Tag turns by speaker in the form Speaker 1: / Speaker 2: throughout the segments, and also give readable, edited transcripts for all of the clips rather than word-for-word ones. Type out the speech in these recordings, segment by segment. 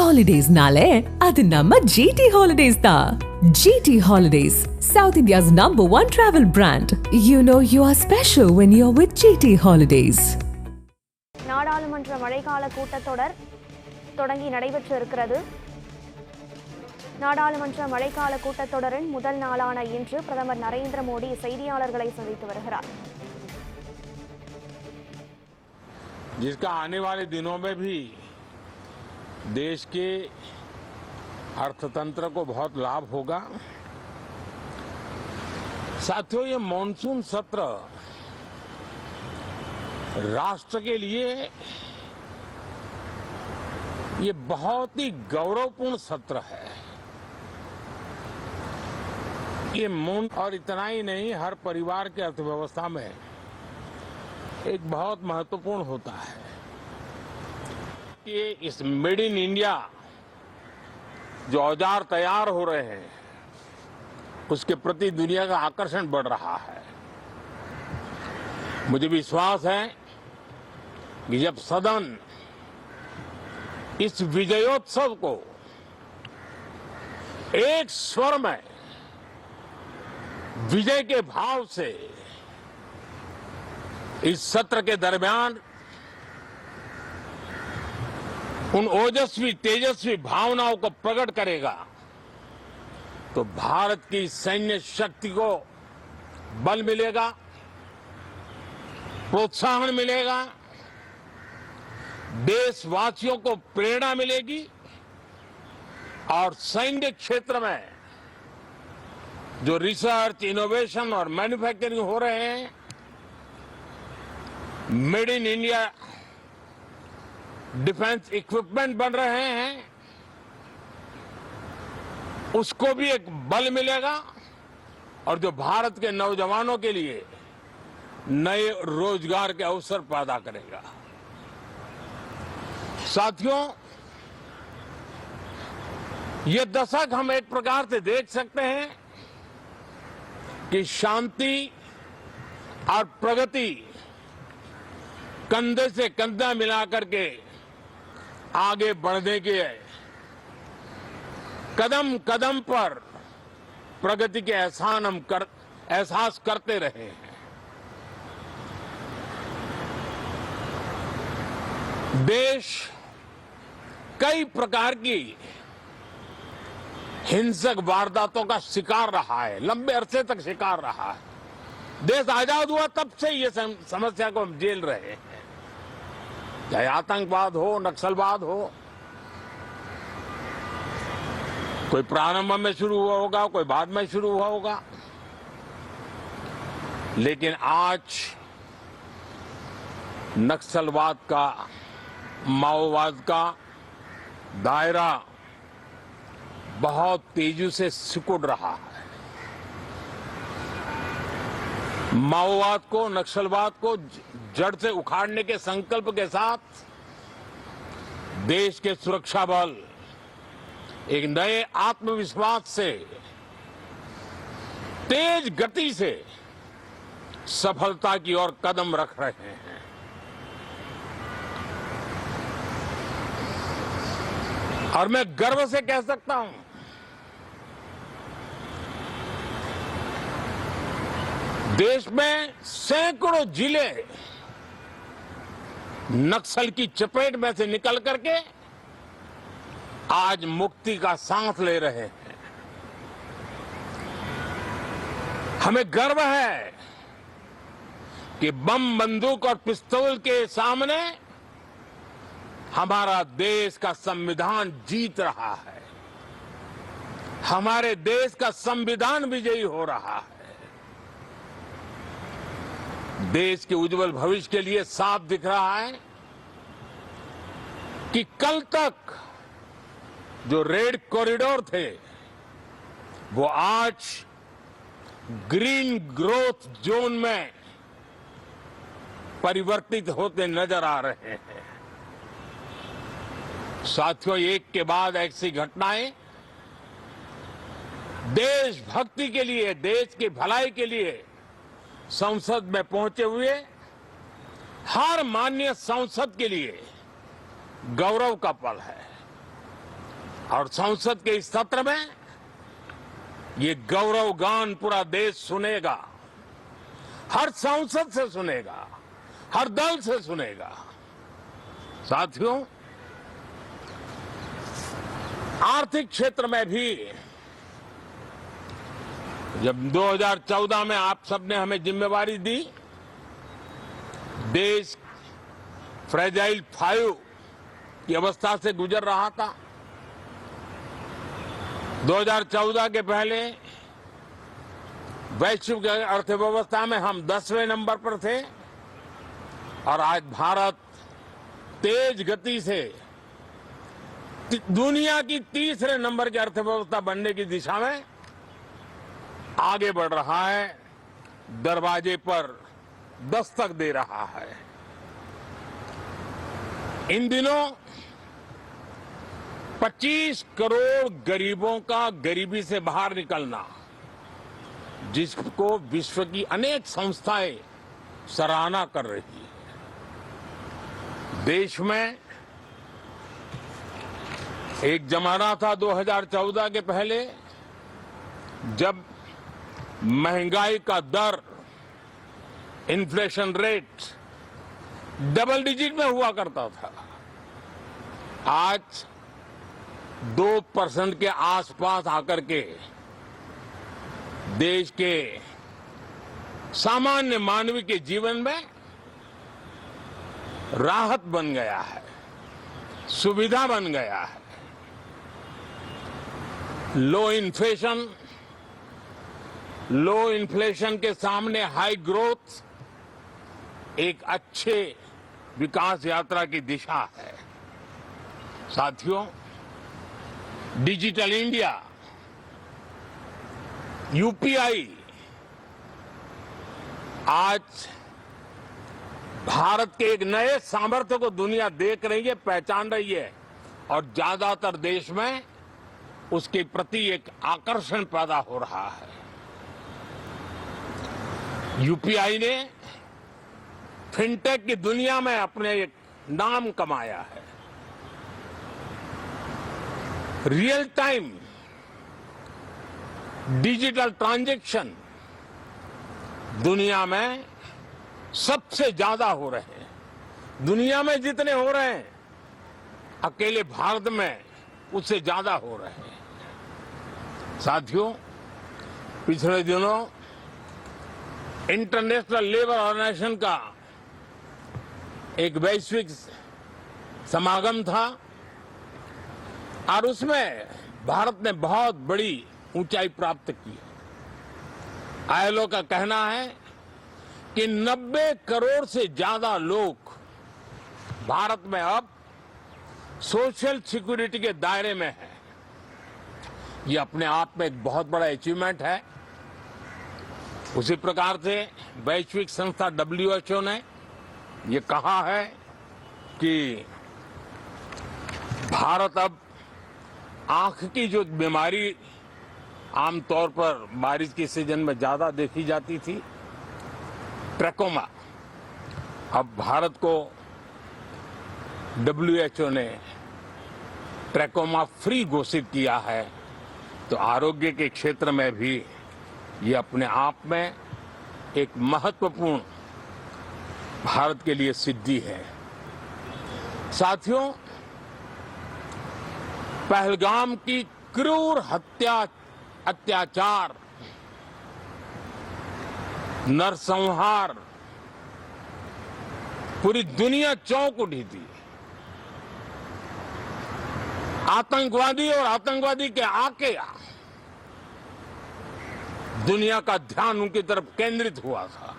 Speaker 1: Holidays-nale, adu namma GT Holidays da. GT Holidays, South India's #1 travel brand. You know you are special when you're with GT Holidays.
Speaker 2: நாடாளுமன்ற மழைக்கால கூட்டத்தொடர் தொடங்கி நடைபெற்று இருக்கிறது. நாடாளுமன்ற மழைக்கால கூட்டத்தொடரின் முதல் நாளான இன்று பிரதமர் நரேந்திர மோடி செய்தியாளர்களை சந்தித்து வருகிறார்.
Speaker 3: जिसका आने वाले दिनों में भी देश के अर्थतंत्र को बहुत लाभ होगा। साथियों, ये मॉनसून सत्र राष्ट्र के लिए ये बहुत ही गौरवपूर्ण सत्र है। ये और इतना ही नहीं, हर परिवार के अर्थव्यवस्था में एक बहुत महत्वपूर्ण होता है। ये इस मेड इन इंडिया जो औजार तैयार हो रहे हैं उसके प्रति दुनिया का आकर्षण बढ़ रहा है। मुझे विश्वास है कि जब सदन इस विजयोत्सव को एक स्वर में विजय के भाव से इस सत्र के दरमियान उन ओजस्वी तेजस्वी भावनाओं को प्रकट करेगा तो भारत की सैन्य शक्ति को बल मिलेगा, प्रोत्साहन मिलेगा, देशवासियों को प्रेरणा मिलेगी और सैन्य क्षेत्र में जो रिसर्च, इनोवेशन और मैन्युफैक्चरिंग हो रहे हैं, made in India defence equipment बन रहे हैं, उसको भी एक बल मिलेगा और जो भारत के नौजवानों के लिए नए रोजगार के अवसर पैदा करेगा। साथियों, ये दशक हम एक प्रकार से देख सकते हैं कि शांति और प्रगति कंधे से कंधा मिलाकर के आगे बढ़ने के कदम कदम पर प्रगति के एहसास करते रहे हैं। देश कई प्रकार की हिंसक वारदातों का शिकार रहा है, लंबे अरसे तक शिकार रहा है। देश आजाद हुआ तब से ये समस्या को हम झेल रहे हैं, चाहे आतंकवाद हो, नक्सलवाद हो। कोई प्रारंभ में शुरू हुआ होगा, कोई बाद में शुरू हुआ होगा, लेकिन आज नक्सलवाद का, माओवाद का दायरा बहुत तेजी से सिकुड़ रहा है। माओवाद को, नक्सलवाद को जड़ से उखाड़ने के संकल्प के साथ देश के सुरक्षा बल एक नए आत्मविश्वास से, तेज गति से सफलता की ओर कदम रख रहे हैं। और मैं गर्व से कह सकता हूं, देश में सैकड़ों जिले नक्सल की चपेट में से निकल करके आज मुक्ति का सांस ले रहे हैं। हमें गर्व है कि बम, बंदूक और पिस्तौल के सामने हमारा देश का संविधान जीत रहा है, हमारे देश का संविधान विजयी हो रहा है। देश के उज्जवल भविष्य के लिए साफ दिख रहा है कि कल तक जो रेड कॉरिडोर थे वो आज ग्रीन ग्रोथ जोन में परिवर्तित होते नजर आ रहे हैं। साथियों, एक के बाद ऐसी घटनाएं देशभक्ति के लिए, देश की भलाई के लिए संसद में पहुंचे हुए हर माननीय सांसद के लिए गौरव का पल है। और संसद के इस सत्र में ये गौरव गान पूरा देश सुनेगा, हर सांसद से सुनेगा, हर दल से सुनेगा। साथियों, आर्थिक क्षेत्र में भी जब 2014 में आप सबने हमें जिम्मेवारी दी, देश फ्रेजाइल 5 की अवस्था से गुजर रहा था। 2014 के पहले वैश्विक अर्थव्यवस्था में हम 10वें नंबर पर थे और आज भारत तेज गति से दुनिया की तीसरे नंबर की अर्थव्यवस्था बनने की दिशा में आगे बढ़ रहा है, दरवाजे पर दस्तक दे रहा है। इन दिनों 25 करोड़ गरीबों का गरीबी से बाहर निकलना, जिसको विश्व की अनेक संस्थाएं सराहना कर रही है। देश में एक जमाना था 2014 के पहले, जब महंगाई का दर, इन्फ्लेशन रेट डबल डिजिट में हुआ करता था। आज 2% के आसपास आकर के देश के सामान्य मानवी के जीवन में राहत बन गया है, सुविधा बन गया है। लो इन्फ्लेशन के सामने हाई ग्रोथ एक अच्छे विकास यात्रा की दिशा है। साथियों, डिजिटल इंडिया, यूपीआई आज भारत के एक नए सामर्थ्य को दुनिया देख रही है, पहचान रही है और ज्यादातर देश में उसके प्रति एक आकर्षण पैदा हो रहा है। यूपीआई ने फिनटेक की दुनिया में अपने एक नाम कमाया है। रियल टाइम डिजिटल ट्रांजैक्शन दुनिया में सबसे ज्यादा हो रहे हैं। दुनिया में जितने हो रहे हैं, अकेले भारत में उससे ज्यादा हो रहे हैं। साथियों, पिछले दिनों इंटरनेशनल लेबर ऑर्गेनाइजेशन का एक वैश्विक समागम था और उसमें भारत ने बहुत बड़ी ऊंचाई प्राप्त की। आईएलओ का कहना है कि 90 करोड़ से ज्यादा लोग भारत में अब सोशल सिक्योरिटी के दायरे में हैं। ये अपने आप में एक बहुत बड़ा अचीवमेंट है। उसी प्रकार से वैश्विक संस्था WHO ने ये कहा है कि भारत अब आंख की जो बीमारी आमतौर पर बारिश के सीजन में ज्यादा देखी जाती थी, ट्रैकोमा, अब भारत को WHO ने ट्रैकोमा फ्री घोषित किया है। तो आरोग्य के क्षेत्र में भी ये अपने आप में एक महत्वपूर्ण भारत के लिए सिद्धि है। साथियों, पहलगाम की क्रूर अत्याचार, नरसंहार पूरी दुनिया चौंक उठी थी। आतंकवादी और आतंकवादी के आके दुनिया का ध्यान उनकी तरफ केंद्रित हुआ था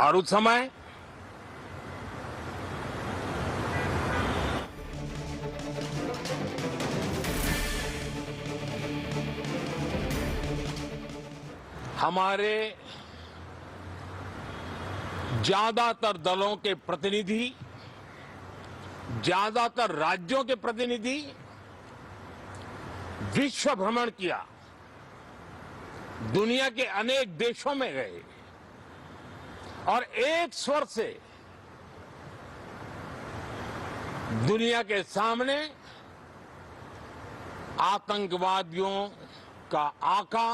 Speaker 3: और उस समय हमारे ज्यादातर दलों के प्रतिनिधि, ज्यादातर राज्यों के प्रतिनिधि विश्व भ्रमण किया, दुनिया के अनेक देशों में गए और एक स्वर से दुनिया के सामने आतंकवादियों का आका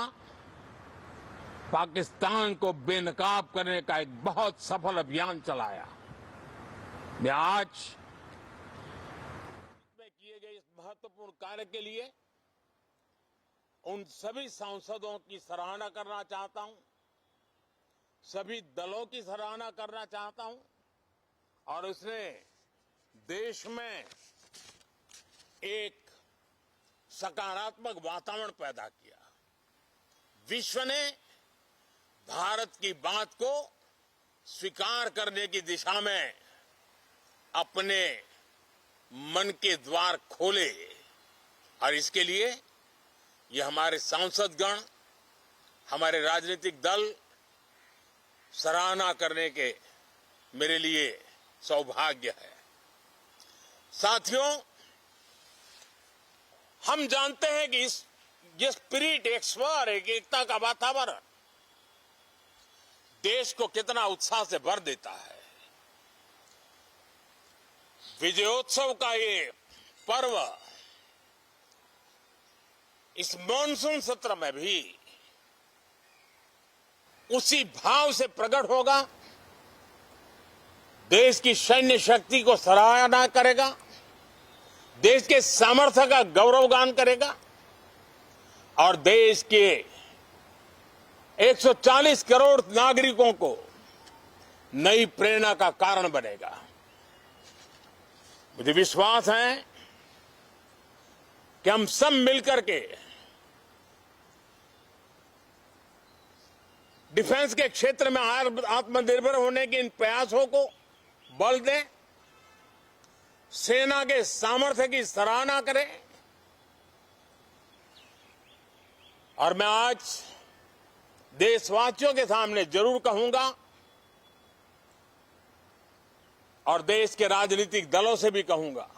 Speaker 3: पाकिस्तान को बेनकाब करने का एक बहुत सफल अभियान चलाया। मैं आज में किए गए इस महत्वपूर्ण कार्य के लिए उन सभी सांसदों की सराहना करना चाहता हूं, सभी दलों की सराहना करना चाहता हूं और उसने देश में एक सकारात्मक वातावरण पैदा किया। विश्व ने भारत की बात को स्वीकार करने की दिशा में अपने मन के द्वार खोले और इसके लिए ये हमारे सांसदगण, हमारे राजनीतिक दल सराहना करने के मेरे लिए सौभाग्य है। साथियों, हम जानते हैं कि ये स्पिरिट, एक स्वर, एक एकता का वातावरण देश को कितना उत्साह से भर देता है। विजयोत्सव का ये पर्व इस मॉनसून सत्र में भी उसी भाव से प्रकट होगा। देश की सैन्य शक्ति को सराहना करेगा, देश के सामर्थ्य का गौरवगान करेगा और देश के 140 करोड़ नागरिकों को नई प्रेरणा का कारण बनेगा। मुझे विश्वास है कि हम सब मिलकर के डिफेंस के क्षेत्र में आत्मनिर्भर होने के इन प्रयासों को बल दें, सेना के सामर्थ्य की सराहना करें और मैं आज देशवासियों के सामने जरूर कहूंगा और देश के राजनीतिक दलों से भी कहूंगा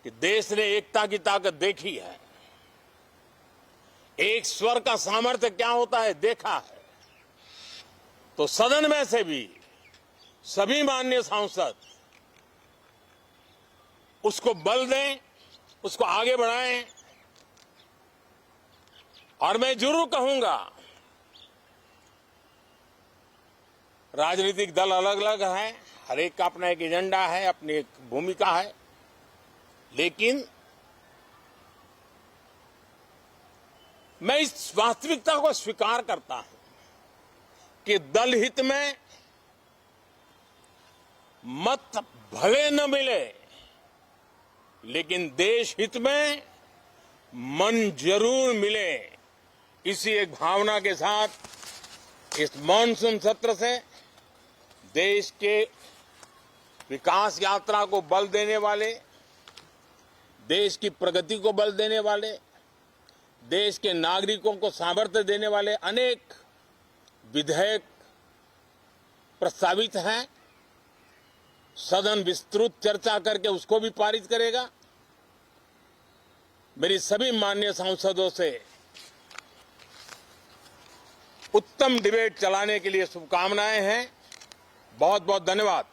Speaker 3: कि देश ने एकता की ताकत देखी है, एक स्वर का सामर्थ्य क्या होता है देखा है। तो सदन में से भी सभी माननीय सांसद उसको बल दें, उसको आगे बढ़ाएं और मैं जरूर कहूंगा, राजनीतिक दल अलग अलग है, हर एक का अपना एक एजेंडा है, अपनी एक भूमिका है, लेकिन मैं इस वास्तविकता को स्वीकार करता हूं कि दल हित में मत भले न मिले, लेकिन देश हित में मन जरूर मिले। इसी एक भावना के साथ इस मॉनसून सत्र से देश के विकास यात्रा को बल देने वाले, देश की प्रगति को बल देने वाले, देश के नागरिकों को सामर्थ्य देने वाले अनेक विधेयक प्रस्तावित हैं। सदन विस्तृत चर्चा करके उसको भी पारित करेगा। मेरी सभी माननीय सांसदों से उत्तम डिबेट चलाने के लिए शुभकामनाएं हैं। बहुत बहुत धन्यवाद।